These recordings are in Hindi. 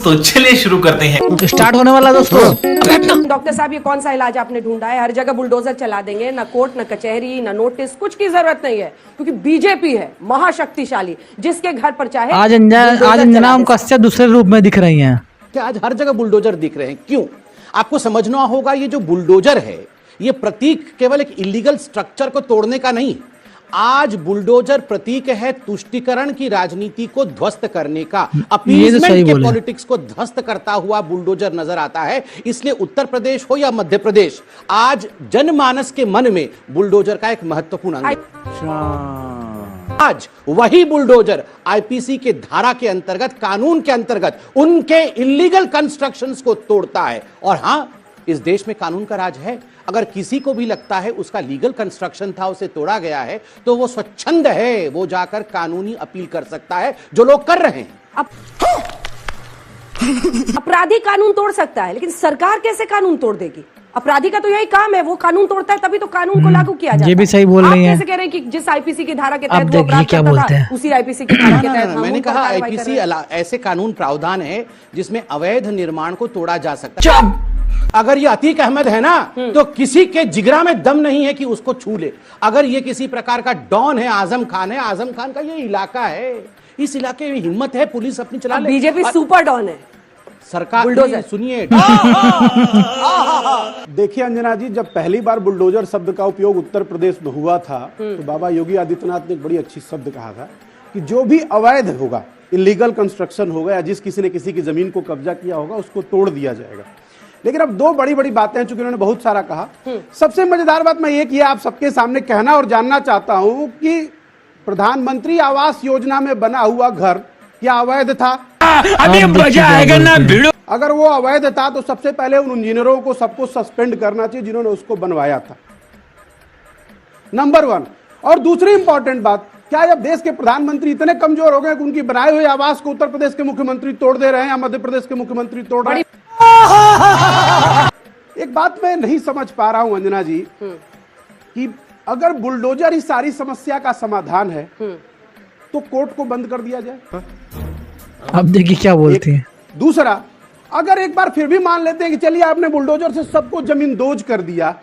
तो चलिए शुरू करते हैं। स्टार्ट होने वाला दोस्तों। डॉक्टर साहब ये कौन सा इलाज आपने ढूंढा है? हर जगह बुलडोजर चला देंगे, ना कोर्ट ना कचहरी ना नोटिस, कुछ की जरूरत नहीं है, क्योंकि बीजेपी है महाशक्तिशाली, जिसके घर पर चाहे आज अंजना कश्यप दूसरे रूप में दिख रही हैं। क्या आज हर जगह बुलडोजर दिख रहे हैं? क्यों? आपको समझना होगा, ये जो बुलडोजर है ये प्रतीक केवल एक इलीगल स्ट्रक्चर को तोड़ने का नहीं, आज बुलडोजर प्रतीक है तुष्टीकरण की राजनीति को ध्वस्त करने का, अपीजमेंट के पॉलिटिक्स को ध्वस्त करता हुआ बुलडोजर नजर आता है। इसलिए उत्तर प्रदेश हो या मध्य प्रदेश, आज जनमानस के मन में बुलडोजर का एक महत्वपूर्ण अंग है। आज वही बुलडोजर आईपीसी के धारा के अंतर्गत, कानून के अंतर्गत उनके इलीगल कंस्ट्रक्शंस को तोड़ता है। और हां, इस देश में कानून का राज है। अगर किसी को भी लगता है उसका लीगल कंस्ट्रक्शन था, उसे तोड़ा गया है, तो वो स्वच्छंद है, वो जाकर कानूनी अपील कर सकता है, जो लोग कर रहे हैं। अपराधी कानून तोड़ सकता है, लेकिन सरकार कैसे कानून तोड़ देगी? अपराधी का तो यही काम है, वो कानून तोड़ता है, तभी तो कानून को लागू किया जाता है। ये भी सही बोल रही हैं। आप कैसे कह रहे हैं कि जिस आईपीसी की धारा के तहत वो अपराध करता था, उसी आईपीसी की धारा के तहत मैंने कहा आईपीसी ऐसे कानून प्रावधान है जिसमें अवैध निर्माण को तोड़ा जा सकता है। अगर ये अतीक अहमद है ना, तो किसी के जिगरा में दम नहीं है कि उसको छू ले। अगर ये किसी प्रकार का डॉन है, आजम खान है, आजम खान का ये इलाका है, इस इलाके में हिम्मत है, पुलिस अपनी चला ले। बीजेपी सुपर डॉन है, सरकार सुनिए। देखिए अंजना जी, जब पहली बार बुलडोजर शब्द का उपयोग उत्तर प्रदेश में हुआ था, तो बाबा योगी आदित्यनाथ ने एक बड़ी अच्छी शब्द कहा था कि जो भी अवैध होगा, इलीगल कंस्ट्रक्शन होगा, या जिस किसी ने किसी की जमीन को कब्जा किया होगा, उसको तोड़ दिया जाएगा। लेकिन अब दो बड़ी बड़ी बातें हैं, चूंकि उन्होंने बहुत सारा कहा। सबसे मजेदार बात मैं ये किया आप सबके सामने कहना और जानना चाहता हूं कि प्रधानमंत्री आवास योजना में बना हुआ घर क्या अवैध था? अभी मजा आएगा ना भिड़ो। अगर वो अवैध था तो सबसे पहले उन इंजीनियरों को सबको सस्पेंड करना चाहिए जिन्होंने उसको बनवाया था, नंबर 1। और दूसरी इंपॉर्टेंट बात, क्या जब देश के प्रधानमंत्री इतने कमजोर हो गए कि उनकी बनाए हुए आवास को उत्तर प्रदेश के मुख्यमंत्री तोड़ दे रहे हैं या मध्य प्रदेश के मुख्यमंत्री तोड़ रहे हैं? एक बात मैं नहीं समझ पा रहा हूं अंजना जी, कि अगर बुलडोजर ही सारी समस्या का समाधान है, तो कोर्ट को बंद कर दिया जाए। अब देखिए क्या बोलती हैं। दूसरा, अगर एक बार फिर भी मान लेते हैं कि चलिए आपने बुलडोजर से सबको जमींदोज कर दिया,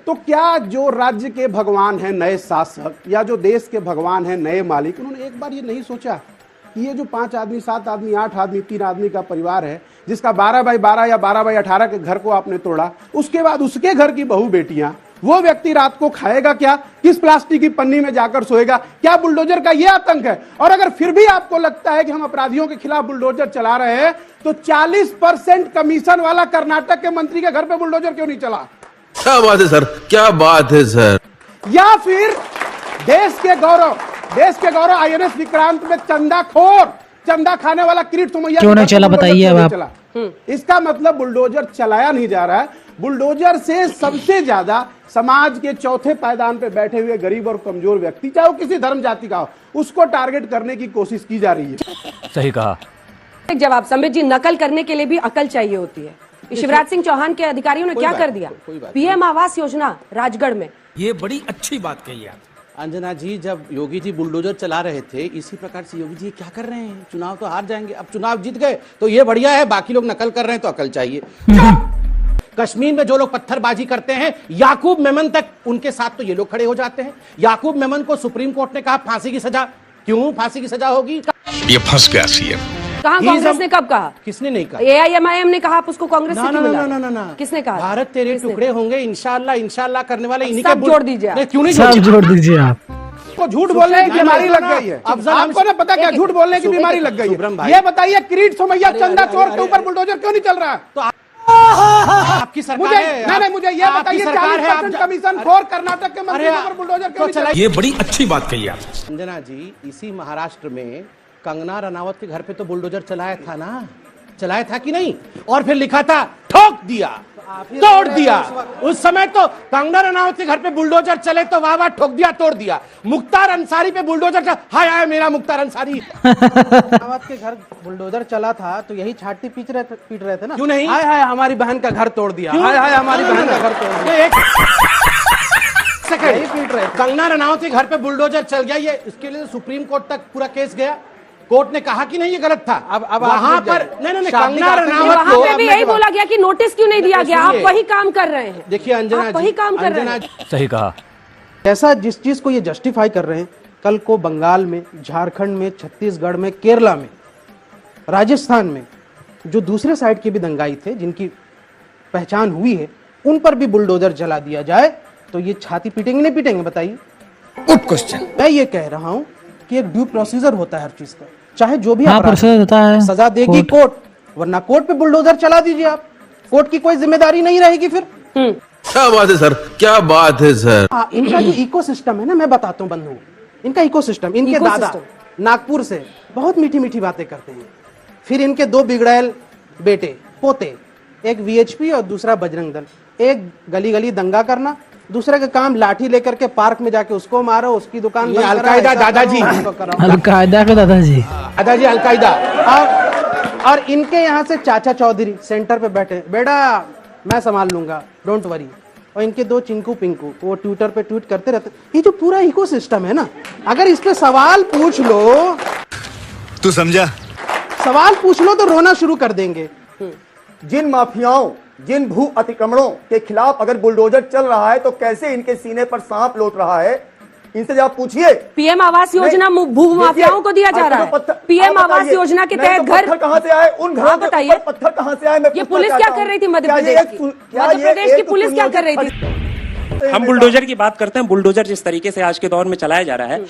तो क्या जो राज्य के भगवान हैं नए शासक, या जो देश के भगवान हैं नए मालिक, उन्होंने एक बार ये नहीं सोचा कि ये जो 5 आदमी 7 आदमी 8 आदमी 3 आदमी का परिवार है, जिसका 12x12 या 12x18 के घर को आपने तोड़ा, उसके बाद उसके घर की बहू बेटियां, वो व्यक्ति रात को खाएगा क्या, किस प्लास्टिक की पन्नी में जाकर सोएगा? क्या बुलडोजर का ये आतंक है? और अगर फिर भी आपको लगता है कि हम अपराधियों के खिलाफ बुलडोजर चला रहे हैं, तो 40% कमीशन वाला कर्नाटक के मंत्री के घर पे बुलडोजर क्यों नहीं चला? क्या बात है सर, क्या बात है सर। या फिर देश के गौरव आईएनएस विक्रांत में चंदा खाने वाला किरीट सोमैया क्यों नहीं चला, बताइए अब आप। इसका मतलब बुलडोजर चलाया नहीं जा रहा है। बुलडोजर से सबसे ज्यादा समाज के चौथे पायदान पे बैठे हुए गरीब और कमजोर व्यक्ति, चाहे वो किसी धर्म जाति का हो, उसको टारगेट करने की कोशिश की जा रही है। सही कहा। एक जवाब संबित जी, नकल करने के लिए भी अकल चाहिए होती है। शिवराज सिंह चौहान के अधिकारियों ने क्या कर दिया? पीएम आवास योजना राजगढ़ में, ये बड़ी अच्छी बात कही आप। अंजना जी, जब योगी जी बुलडोजर चला रहे थे, इसी प्रकार से योगी जी क्या कर रहे हैं? चुनाव तो हार जाएंगे, अब चुनाव जीत गए तो ये बढ़िया है, बाकी लोग नकल कर रहे हैं तो अकल चाहिए। कश्मीर में जो लोग पत्थरबाजी करते हैं, याकूब मेमन तक उनके साथ तो ये लोग खड़े हो जाते हैं। याकूब मेमन को सुप्रीम कोर्ट ने कहा फांसी की सजा। क्यों फांसी की सजा होगी? ये फंस गया सीएम। कहा कांग्रेस ने कब कहा? किसने नहीं कहा? एआईएमआईएम ने कहा, आप उसको कांग्रेस से क्यों मिला? ना। किसने कहा? भारत तेरे टुकड़े होंगे, इंशाल्लाह करने वाले इन्हीं सब जोड़ दीजिए। क्यों नहीं सब जोड़ दीजिए आप। को झूठ बोलने की बीमारी लग गई है। आपको ना पता क्या झूठ बोलने की बीमारी लग गई है? ये बताइए, किरीट सोमैया चंदा चोर के ऊपर बुलडोजर क्यों नहीं चल रहा है? तो आपकी सरकार है। नहीं, मुझे ये बताइए, 40% कमीशन खोर कर्नाटक के मंत्री के ऊपर बुलडोजर क्यों नहीं चला? ये बड़ी अच्छी बात कही आप। अंजना जी, इसी महाराष्ट्र में कंगना रनावत के घर पे तो बुलडोजर चलाया था ना, चलाया था कि नहीं? और फिर लिखा था ठोक दिया, तोड़ दिया। उस समय तो कंगना रनावत के घर पे बुलडोजर चले तो वाह वाह, ठोक दिया, तोड़ दिया। मुख्तार अंसारी पे बुलडोजर चला, हाय हाय मेरा मुख्तार अंसारी। रनावत के घर बुलडोजर चला था तो यही छाती पीट रहे थे ना? क्यों नहीं? हाय हाय हमारी बहन का घर तोड़ दिया, हाय हाय हमारी बहन का घर तोड़ दिया। कंगना रनावत के घर पे बुलडोजर चल गया, ये इसके लिए सुप्रीम कोर्ट तक पूरा केस गया। कोर्ट ने कहा कि नहीं ये गलत था। अब आप वहां रुक पर जाइए। नहीं शाब्दिक कंगना आपत्ति रनावत वहां को पे भी यही बोला गया कि नोटिस क्यों नहीं दिया गया, आप सुनिए। वही काम कर रहे हैं। देखिए अंजना आप वही काम कर रहे हैं। सही कहा। ऐसा जिस चीज को ये जस्टिफाई कर रहे हैं, कल को बंगाल में, झारखंड में, छत्तीसगढ़ में, केरला में, राजस्थान में जो दूसरे साइड के भी दंगाई थे जिनकी पहचान हुई है, उन पर भी बुलडोजर चला दिया जाए तो ये छाती पीटेंगे नहीं पीटेंगे बताइए? Good question. मैं ये कह रहा हूं कि एक ड्यू प्रोसीजर होता है हर चीज का, चाहे जो भी हाँ, अपराध प्रोसीजर होता है। सजा देगी कोर्ट, वरना कोर्ट पे बुलडोजर चला दीजिए आप, कोर्ट की कोई जिम्मेदारी नहीं रहेगी फिर। क्या बात है सर, क्या बात है सर। इनका जो इकोसिस्टम है ना, मैं बताता हूँ बंधु, इनका इकोसिस्टम, इनके दादा नागपुर से बहुत मीठी मीठी बातें करते हैं, फिर इनके दो बिगड़ैल बेटे पोते, एक वीएचपी और दूसरा बजरंग दल, एक गली गली दंगा करना, दूसरे का काम लाठी लेकर के पार्क में जाके उसको मारो, उसकी दुकान ये बंद कराओ, अलकायदा ऐसा दादाजी। करो, उसको कराओ। अलकायदा के दादाजी। दादाजी अलकायदा। और इनके यहाँ से चाचा चौधरी सेंटर पे बैठे, बेटा मैं संभाल लूंगा, डोंट वरी। और इनके दो चिंकू पिंकू, वो ट्विटर पे ट्वीट करते रहते। ये जो पूरा इकोसिस्टम है ना, अगर इस पे सवाल पूछ लो, तू समझा? सवाल पूछ लो तो रोना शुरू कर देंगे। जिन माफियाओं, जिन भू अतिक्रमणों के खिलाफ अगर बुलडोजर चल रहा है तो कैसे इनके सीने पर सांप लौट रहा है, इनसे जब पूछिए। पीएम आवास योजना भू माफियाओं को दिया जा रहा है। पीएम आवास योजना के तहत घर कहां से आए, उन घरों के ऊपर पत्थर कहां से आए? मैं ये पुलिस क्या कर रही थी मध्य प्रदेश की? मध्य प्रदेश की पुलिस क्या कर रही थी? हम बुलडोजर की बात करते हैं, बुलडोजर जिस तरीके से आज के दौर में चलाया जा रहा है,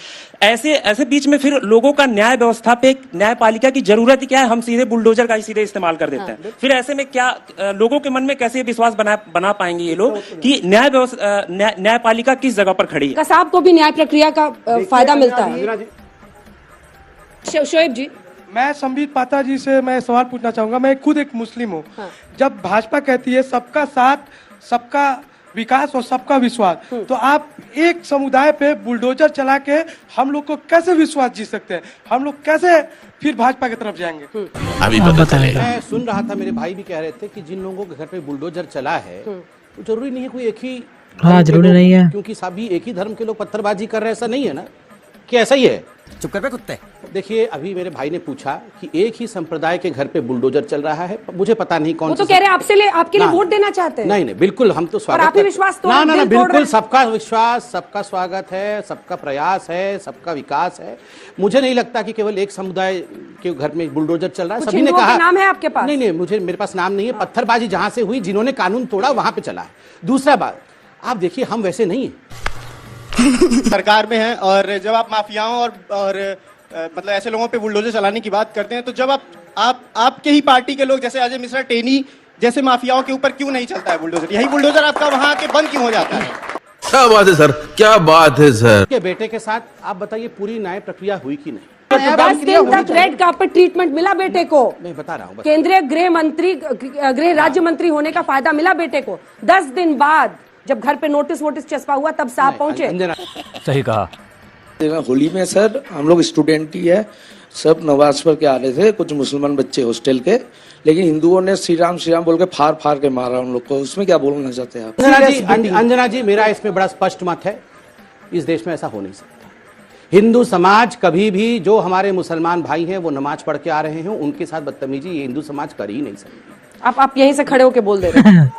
ऐसे बीच में फिर लोगों का न्याय व्यवस्था पे, न्यायपालिका की जरूरत ही क्या है? हम सीधे बुलडोजर का ही सीधे इस्तेमाल कर देते हैं। फिर ऐसे में क्या लोगों के मन में कैसे विश्वास बना पाएंगे ये लोग कि न्यायपालिका किस जगह पर खड़ी है? कसाब को भी न्याय प्रक्रिया का फायदा मिलता है। शोएब जी, मैं संबित पात्रा जी से मैं सवाल पूछना चाहूंगा। मैं खुद एक मुस्लिम हूँ। जब भाजपा कहती है सबका साथ, सबका विकास और सबका विश्वास, तो आप एक समुदाय पे बुलडोजर चला के हम लोग को कैसे विश्वास जी सकते हैं? हम लोग कैसे फिर भाजपा की तरफ जाएंगे? अभी पता चलेगा। मैं सुन रहा था, मेरे भाई भी कह रहे थे कि जिन लोगों के घर पे बुलडोजर चला है, तो जरूरी नहीं है कोई एक ही, हाँ जरूरी नहीं है, क्योंकि सभी एक ही धर्म के लोग पत्थरबाजी कर रहे हैं, ऐसा नहीं है ना कि ऐसा ही है। चुप कर बे कुत्ते। देखिए अभी मेरे भाई ने पूछा कि एक ही संप्रदाय के घर पे बुलडोजर चल रहा है, मुझे पता नहीं कौन वो तो कह रहे हैं आपके लिए वोट देना चाहते हैं। नहीं बिल्कुल, हम तो स्वागत आप ही विश्वास तोड़, ना दिल तोड़ बिल्कुल, रहे। सबका विश्वास, सबका स्वागत है, सबका प्रयास है, सबका विकास है। मुझे नहीं लगता कि केवल एक समुदाय के घर में बुलडोजर चल रहा है। सभी ने कहा। नाम है आपके पास? नहीं, मेरे पास नाम नहीं है। पत्थरबाजी जहां से हुई, जिन्होंने कानून तोड़ा वहां पे चला है। दूसरा बात, आप देखिए हम वैसे नहीं है सरकार में है, और जब आप माफियाओं और मतलब ऐसे लोगों पे बुलडोजर चलाने की बात करते हैं, तो जब आपके ही पार्टी के लोग जैसे अजय मिश्रा टेनी जैसे माफियाओं के ऊपर क्यों नहीं चलता है बुलडोजर? यही बुलडोजर आपका वहां आके बंद क्यों हो जाता है? क्या बात है सर, क्या बात है सर। के बेटे के साथ आप बताइए पूरी न्याय प्रक्रिया हुई कि नहीं? 10 दिन तक रेड कार्पेट ट्रीटमेंट मिला बेटे को। मैं बता रहा हूँ। केंद्रीय गृह राज्य मंत्री होने का फायदा मिला बेटे को। 10 दिन बाद जब घर पे नोटिस चस्पा हुआ तब साहब पहुंचे। सही कहा। होली में सर हम लोग स्टूडेंट ही है, सब नमाज पढ़ के आ रहे थे, कुछ मुसलमान बच्चे हॉस्टल के, लेकिन हिंदुओं ने श्री राम बोल के फाड़ के मारा उन लोग को। उसमें क्या बोलना चाहते हैं आप? अंजना जी, मेरा इसमें बड़ा स्पष्ट मत है, इस देश में ऐसा हो नहीं सकता। हिंदू समाज कभी भी, जो हमारे मुसलमान भाई हैं वो नमाज पढ़ के आ रहे हैं, उनके साथ बदतमीजी ये हिंदू समाज कर ही नहीं सकती। आप यहीं से खड़े होके बोल दे रहे हैं।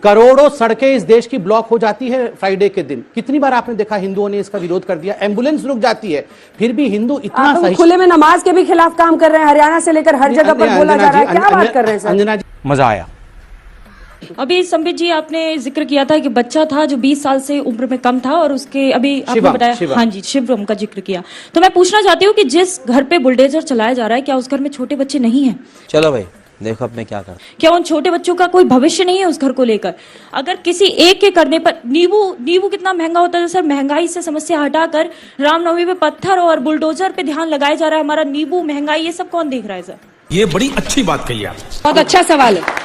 करोड़ों सड़कें इस देश की ब्लॉक हो जाती है फ्राइडे के दिन। कितनी बार आपने देखा हिंदुओं ने इसका विरोध कर दिया, एम्बुलेंस रुक जाती है, फिर भी हिंदू इतना सही। खुले में नमाज के भी खिलाफ काम कर रहे हैं, हरियाणा से लेकर हर जगह पर बोला जा रहा है। क्या बात कर रहे हैं सर? अंजना जी, मजा आया। अभी संबित जी आपने जिक्र किया था कि बच्चा था जो 20 साल से उम्र में कम था, और उसके अभी आपने बताया, हाँ जी, शिवम का जिक्र किया। तो मैं पूछना चाहती हूँ कि जिस घर पे बुलडोजर चलाया जा रहा है, क्या उस घर में छोटे बच्चे नहीं है? चलो भाई देखो अब मैं क्या कर। क्या उन छोटे बच्चों का कोई भविष्य नहीं है उस घर को लेकर? अगर किसी एक के करने पर, नींबू कितना महंगा होता है सर, महंगाई से समस्या हटाकर रामनवमी पे पत्थर और बुलडोजर पे ध्यान लगाया जा रहा है। हमारा नींबू, महंगाई, ये सब कौन देख रहा है सर? ये बड़ी अच्छी बात कही आप। बहुत अच्छा सवाल है।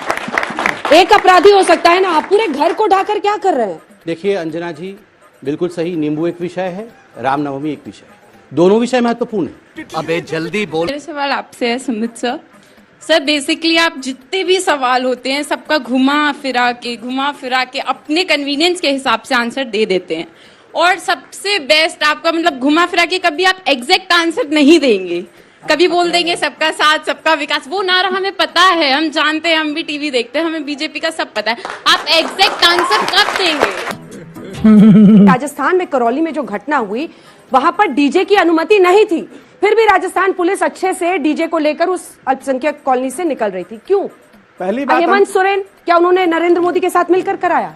एक अपराधी हो सकता है ना, आप पूरे घर को ढाकर क्या कर रहे हैं? देखिए अंजना जी, बिल्कुल सही, नींबू एक विषय है, रामनवमी एक विषय है, दोनों विषय महत्वपूर्ण है। अबे जल्दी बोल। मेरे सवाल आपसे है सुमित सर, बेसिकली आप जितने भी सवाल होते हैं सबका घुमा फिरा के अपने कन्वीनियंस के हिसाब से आंसर दे देते हैं, और सबसे बेस्ट आपका मतलब घुमा फिरा के कभी आप एग्जैक्ट आंसर नहीं देंगे, कभी बोल देंगे सबका साथ सबका विकास, वो नारा हमें पता है, हम जानते हैं, हम भी टीवी देखते हैं, हमें बीजेपी का सब पता है, आप एग्जैक्ट आंसर कब देंगे? राजस्थान में करौली में जो घटना हुई वहां पर डीजे की अनुमति नहीं थी, फिर भी राजस्थान पुलिस अच्छे से डीजे को लेकर उस अल्पसंख्यक कॉलोनी से निकल रही थी, क्यों? पहली बात हेमंत सोरेन क्या उन्होंने नरेंद्र मोदी के साथ मिलकर कराया?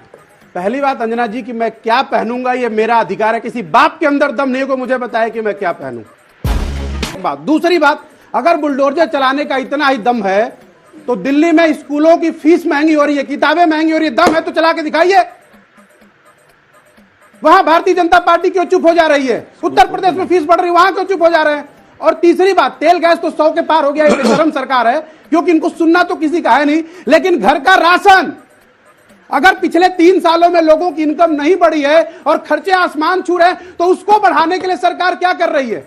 पहली बात अंजना जी कि मैं क्या पहनूंगा ये मेरा अधिकार है, किसी बाप के अंदर दम नहीं को मुझे बताया कि मैं क्या पहनूं। बात दूसरी बात, अगर बुलडोजर चलाने का इतना ही दम है तो दिल्ली में स्कूलों की फीस महंगी हो रही है, किताबें महंगी हो रही है, दम है तो चला के दिखाइए। वहां भारतीय जनता पार्टी क्यों चुप हो जा रही है? उत्तर प्रदेश में फीस बढ़ रही है, वहां क्यों चुप हो जा रहे हैं? और तीसरी बात, तेल गैस तो 100 के पार हो गया, ये बेशरम सरकार है, क्योंकि इनको सुनना तो किसी का है नहीं, लेकिन घर का राशन अगर पिछले 3 सालों में लोगों की इनकम नहीं बढ़ी है और खर्चे आसमान छू रहे हैं तो उसको बढ़ाने के लिए सरकार क्या कर रही है?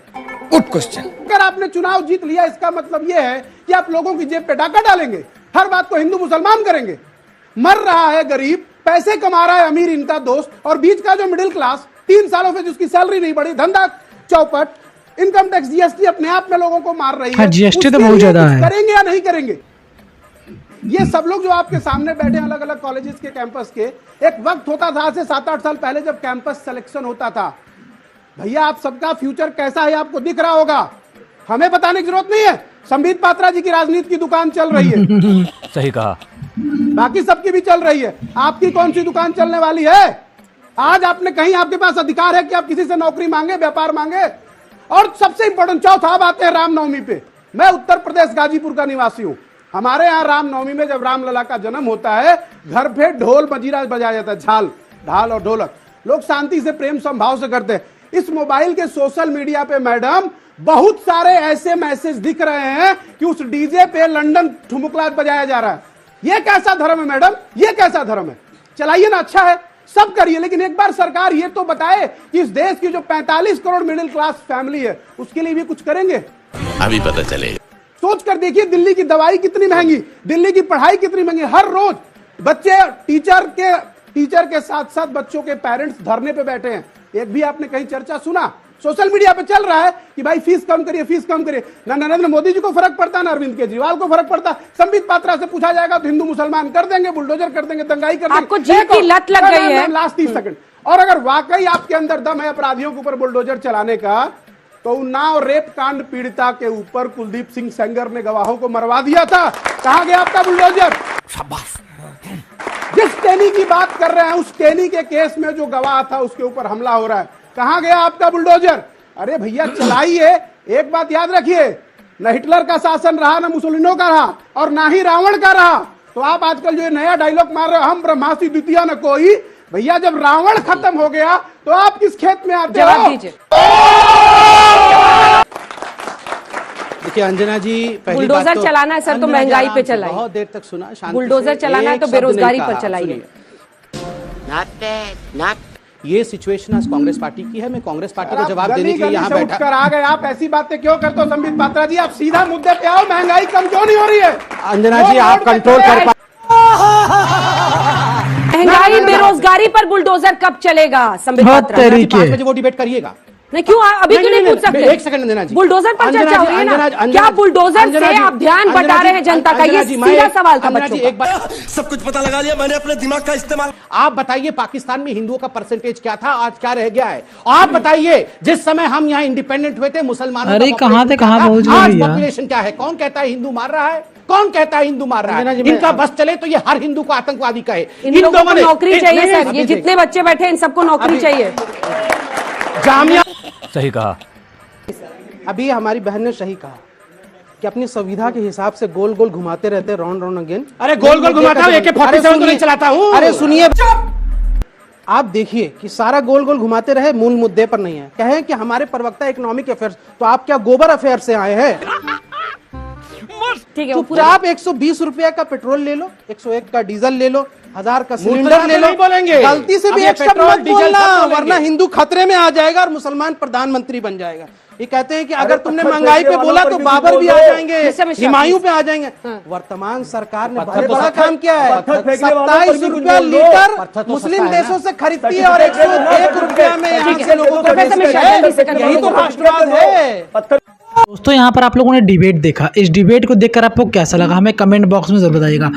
Good question. अगर आपने चुनाव जीत लिया इसका मतलब यह है कि आप लोगों की जेब पे डाका डालेंगे, हर बात को हिंदू मुसलमान करेंगे। मर रहा है गरीब, पैसे कमा रहा है अमीर इनका दोस्त, और बीच का जो मिडिल क्लास 3 सालों से जिसकी सैलरी नहीं बढ़ी, धंधा चौपट, इनकम टैक्स जीएसटी अपने आप में लोगों को मार रही है। जीएसटी तो बहुत ज्यादा है। करेंगे या नहीं करेंगे? ये सब लोग जो आपके सामने बैठे अलग अलग कॉलेजेस के कैंपस के, एक वक्त होता था आज से 7-8 साल पहले जब कैंपस सिलेक्शन होता था, भैया आप सबका फ्यूचर कैसा है आपको दिख रहा होगा, हमें बताने की जरूरत नहीं है। संबित पात्रा जी की राजनीति की दुकान चल रही है, सही कहा, बाकी सबकी भी चल रही है, आपकी कौन सी दुकान चलने वाली है? आज आपने कहीं आपके पास अधिकार है कि आप किसी से नौकरी मांगे, व्यापार मांगे? और सबसे इंपॉर्टेंट चौथा बात है रामनवमी पे। मैं उत्तर प्रदेश गाजीपुर का निवासी हूं, हमारे यहाँ रामनवमी में जब रामलला का जन्म होता है घर पे ढोल मजीरा बजाया जाता है, झाल ढाल और ढोलक, लोग शांति से प्रेम संभाव से करते हैं। इस मोबाइल के सोशल मीडिया पे मैडम बहुत सारे ऐसे मैसेज दिख रहे हैं कि उस डीजे पे लंदन ठुमुकला बजाया जा रहा है। ये कैसा धर्म है मैडम? ये कैसा धर्म है? चलाइए ना, अच्छा है, सब करिए, लेकिन एक बार सरकार ये तो बताए कि इस देश की जो 45 करोड़ मिडिल क्लास फैमिली है उसके लिए भी कुछ करेंगे। अभी पता चलेगा। सोच कर देखिए, दिल्ली की दवाई कितनी महंगी, दिल्ली की पढ़ाई कितनी महंगी, हर रोज बच्चे टीचर के साथ साथ बच्चों के पेरेंट्स धरने पे बैठे हैं। एक भी आपने कहीं चर्चा सुना? सोशल मीडिया पे चल रहा है कि भाई फीस कम करिए, फीस कम करिए। ना नरेंद्र मोदी जी को फर्क पड़ता, ना अरविंद केजरीवाल को फर्क पड़ता। संबित पात्रा से पूछा जाएगा तो हिंदू मुसलमान कर देंगे, बुलडोजर कर देंगे, दंगाई कर देंगे। आपको जेल की लत लग गई है। Last 30 second. और अगर वाकई आपके अंदर दम है अपराधियों के ऊपर बुलडोजर चलाने का, तो उन्नाव रेप कांड पीड़िता के ऊपर कुलदीप सिंह सेंगर ने गवाहों को मरवा दिया था, कहां गया आपका बुलडोजर? जिस टेनी की बात कर रहे हैं उस टेनी के केस में जो गवाह था उसके ऊपर हमला हो रहा है, कहां गया आपका बुलडोजर? अरे भैया चलाइए। एक बात याद रखिए, न हिटलर का शासन रहा, न मुसोलिनो का रहा, और ना ही रावण का रहा। तो आप आजकल जो नया डायलॉग मार रहे हो, हम ब्रह्मास्त्र द्वितीय न कोई, भैया जब रावण खत्म हो गया तो आप किस खेत में आते हो? जवाब दीजिए। देखिए अंजना जी, बुलडोजर चलाना है सर तो महंगाई पे चलाइए, बहुत देर तक सुना। बुलडोजर चलाना है तो बेरोजगारी पर चलाइए। ये सिचुएशन आज कांग्रेस पार्टी की है। मैं कांग्रेस पार्टी को जवाब देने के लिए यहाँ बैठा कर आ गए। आप ऐसी बातें क्यों करते हो संबित पात्रा जी? आप सीधा मुद्दे पे आओ, महंगाई कम क्यों नहीं हो रही है? अंजना जी आप कंट्रोल कर महंगाई बेरोजगारी पर बुलडोजर कब चलेगा? संबित पात्रा 5 बजे वो डिबेट करिएगा। नहीं क्यों अभी क्यों नहीं पूछ सकते? एक सेकंड अंजना जी, बुलडोजर पर चर्चा हो रही है ना, क्या बुलडोजर से आप ध्यान बटा रहे हैं जनता का? ये सीधा सवाल था बच्चों का। एक बार सब कुछ पता लगा लिया मैंने, अपने दिमाग का इस्तेमाल। आप बताइए पाकिस्तान में हिंदुओं का परसेंटेज क्या था, आज क्या रह गया है? आप बताइए जिस समय हम यहाँ इंडिपेंडेंट हुए थे मुसलमानों, अरे कहां से कहां पहुंच गए? आज पॉपुलेशन क्या है? कौन कहता है हिंदू मार रहा है? कौन कहता है हिंदू मार रहा है? इनका बस चले तो ये हर हिंदू को आतंकवादी कहे। इन लोगों को नौकरी चाहिए सर, ये जितने बच्चे बैठे इन सबको नौकरी चाहिए। जामिया सही कहा। अभी हमारी बहन ने सही कहा कि अपनी सुविधा के हिसाब से गोल गोल घुमाते रहते, राउंड राउंड अगेन। अरे गोल गोल घुमाता हूं, AK-47 तो नहीं चलाता हूं। अरे सुनिए, आप देखिए कि सारा गोल गोल घुमाते रहे, मूल मुद्दे पर नहीं है। कहें कि हमारे प्रवक्ता इकोनॉमिक अफेयर्स, तो आप क्या गोबर अफेयर से आए हैं? ठीक है, तो पूरा आप 120 रुपया का पेट्रोल ले लो, 101 का डीजल ले लो, 1000 का सिलेंडर ले लो। बोलेंगे गलती से भी एक शब्द मत बोलना, वरना हिंदू खतरे में आ जाएगा और मुसलमान प्रधानमंत्री बन जाएगा। ये कहते हैं कि अगर तुमने महंगाई पे बोला तो बाबर भी आ जाएंगे, हिमायूं पे आ जाएंगे। वर्तमान सरकार ने बहुत बड़ा काम किया है। 27 रुपया लीटर मुस्लिम देशों से खरीदती है और 101 रुपया में यहाँ से लोगों को बेचती है। यही तो राष्ट्रवाद है। दोस्तों यहाँ पर आप लोगों ने डिबेट देखा, इस डिबेट को देखकर आपको कैसा लगा हमें कमेंट बॉक्स में ज़रूर बताइएगा।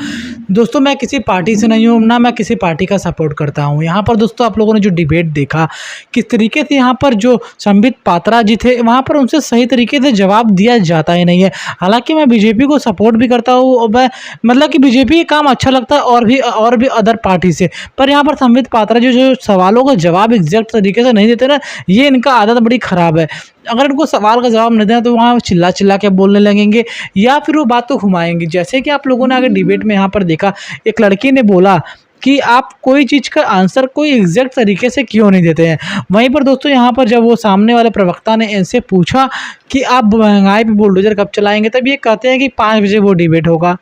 दोस्तों मैं किसी पार्टी से नहीं हूँ, ना मैं किसी पार्टी का सपोर्ट करता हूँ। यहाँ पर दोस्तों आप लोगों ने जो डिबेट देखा, किस तरीके से यहाँ पर जो संबित पात्रा जी थे वहाँ पर उनसे सही तरीके से जवाब दिया जाता ही नहीं है। हालांकि मैं बीजेपी को सपोर्ट भी करता हूँ और मैं मतलब कि बीजेपी का काम अच्छा लगता है और भी अदर पार्टी से, पर यहाँ पर संबित पात्रा जी जो सवालों का जवाब एग्जैक्ट तरीके से नहीं देते ना, ये इनका आदत बड़ी ख़राब है। अगर इनको सवाल का जवाब नहीं देना तो वहाँ चिल्ला चिल्ला के बोलने लगेंगे या फिर वो बात को घुमाएंगे। जैसे कि आप लोगों ने आगे डिबेट में यहाँ पर देखा, एक लड़की ने बोला कि आप कोई चीज़ का आंसर कोई एग्जैक्ट तरीके से क्यों नहीं देते हैं। वहीं पर दोस्तों यहाँ पर जब वो सामने वाले प्रवक्ता ने इनसे पूछा कि आप महंगाई पे बुलडोजर कब चलाएंगे, तब ये कहते हैं कि 5 बजे वो डिबेट होगा।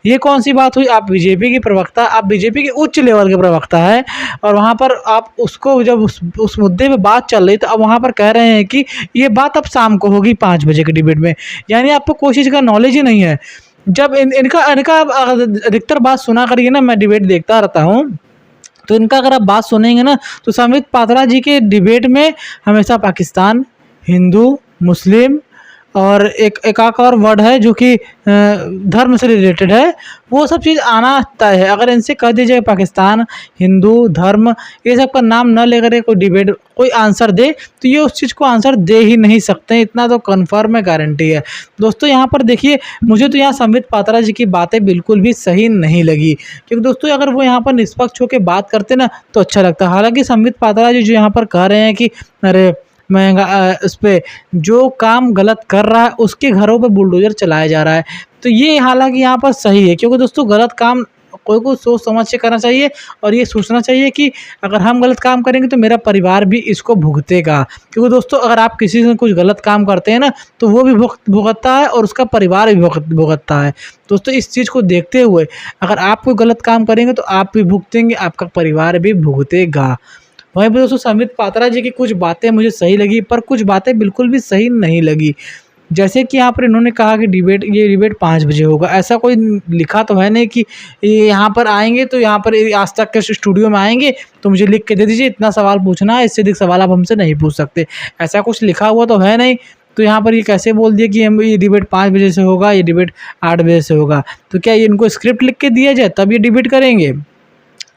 ये कौन सी बात हुई? आप बीजेपी की प्रवक्ता, आप बीजेपी के उच्च लेवल के प्रवक्ता है और वहाँ पर आप उसको जब उस मुद्दे पे बात चल रही तो अब वहाँ पर कह रहे हैं कि ये बात अब शाम को होगी 5 बजे के डिबेट में। यानी आपको कोई चीज़ का नॉलेज ही नहीं है। जब इनका अधिकतर बात सुना करिए ना, मैं डिबेट देखता रहता हूँ तो इनका अगर आप बात सुनेंगे ना तो संबित पात्रा जी के डिबेट में हमेशा पाकिस्तान, हिंदू, मुस्लिम और एक और वर्ड है जो कि धर्म से रिलेटेड है, वो सब चीज़ आना तय है। अगर इनसे कह दीजिए पाकिस्तान, हिंदू, धर्म, ये सब का नाम न लेकर कोई डिबेट कोई आंसर दे तो ये उस चीज़ को आंसर दे ही नहीं सकते, इतना तो कन्फर्म है, गारंटी है। दोस्तों यहाँ पर देखिए, मुझे तो यहाँ संबित पात्रा जी की बातें बिल्कुल भी सही नहीं लगी, क्योंकि दोस्तों अगर वो यहाँ पर निष्पक्ष होकर बात करते ना तो अच्छा लगता। हालांकि संबित पात्रा जी जो यहाँ पर कह रहे हैं कि अरे महंगा उस पर जो काम गलत कर रहा है उसके घरों पे बुलडोजर चलाया जा रहा है, तो ये हालांकि यहाँ पर सही है, क्योंकि दोस्तों गलत काम कोई को सोच समझ से करना चाहिए और ये सोचना चाहिए कि अगर हम गलत काम करेंगे तो मेरा परिवार भी इसको भुगतेगा। क्योंकि दोस्तों अगर आप किसी से कुछ गलत काम करते हैं ना तो वो भी भुगतता है और उसका परिवार भी भुगतता है। दोस्तों इस चीज़ को देखते हुए अगर आप कोई गलत काम करेंगे तो आप भी भुगतेंगे, आपका परिवार भी भुगतेगा। वहीं पर दोस्तों संबित पात्रा जी की कुछ बातें मुझे सही लगी, पर कुछ बातें बिल्कुल भी सही नहीं लगी। जैसे कि यहाँ पर इन्होंने कहा कि ये डिबेट 5 बजे होगा, ऐसा कोई लिखा तो है नहीं कि यहाँ पर आएंगे तो यहाँ पर आज तक के स्टूडियो में आएंगे तो मुझे लिख के दे दीजिए इतना सवाल पूछना है, इससे अधिक सवाल आप हमसे नहीं पूछ सकते, ऐसा कुछ लिखा हुआ तो है नहीं। तो यहाँ पर ये कैसे बोल दिया कि हम ये डिबेट 5 बजे से होगा, ये डिबेट 8 बजे से होगा? तो क्या इनको स्क्रिप्ट लिख के दिया जाए तब ये डिबेट करेंगे?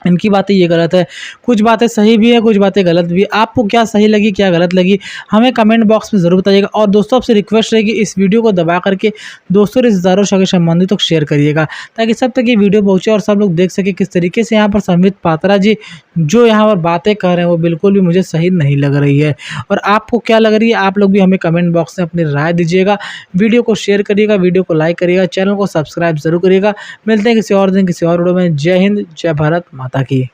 इनकी बातें ये गलत है। कुछ बातें सही भी है, कुछ बातें गलत भी है। आपको क्या सही लगी, क्या गलत लगी, हमें कमेंट बॉक्स में ज़रूर बताइएगा। और दोस्तों आपसे रिक्वेस्ट रहेगी इस वीडियो को दबा करके दोस्तों रिश्तेदारों सगे संबंधितों को शेयर करिएगा, ताकि सब तक ये वीडियो पहुँचे और सब लोग देख सके किस तरीके से यहाँ पर संबित पात्रा जी जो यहाँ पर बातें कर रहे हैं वो बिल्कुल भी मुझे सही नहीं लग रही है। और आपको क्या लग रही है, आप लोग भी हमें कमेंट बॉक्स में अपनी राय दीजिएगा। वीडियो को शेयर करिएगा, वीडियो को लाइक करिएगा, चैनल को सब्सक्राइब जरूर करिएगा। मिलते हैं किसी और दिन किसी और वीडियो में। जय हिंद, जय भारत माता की।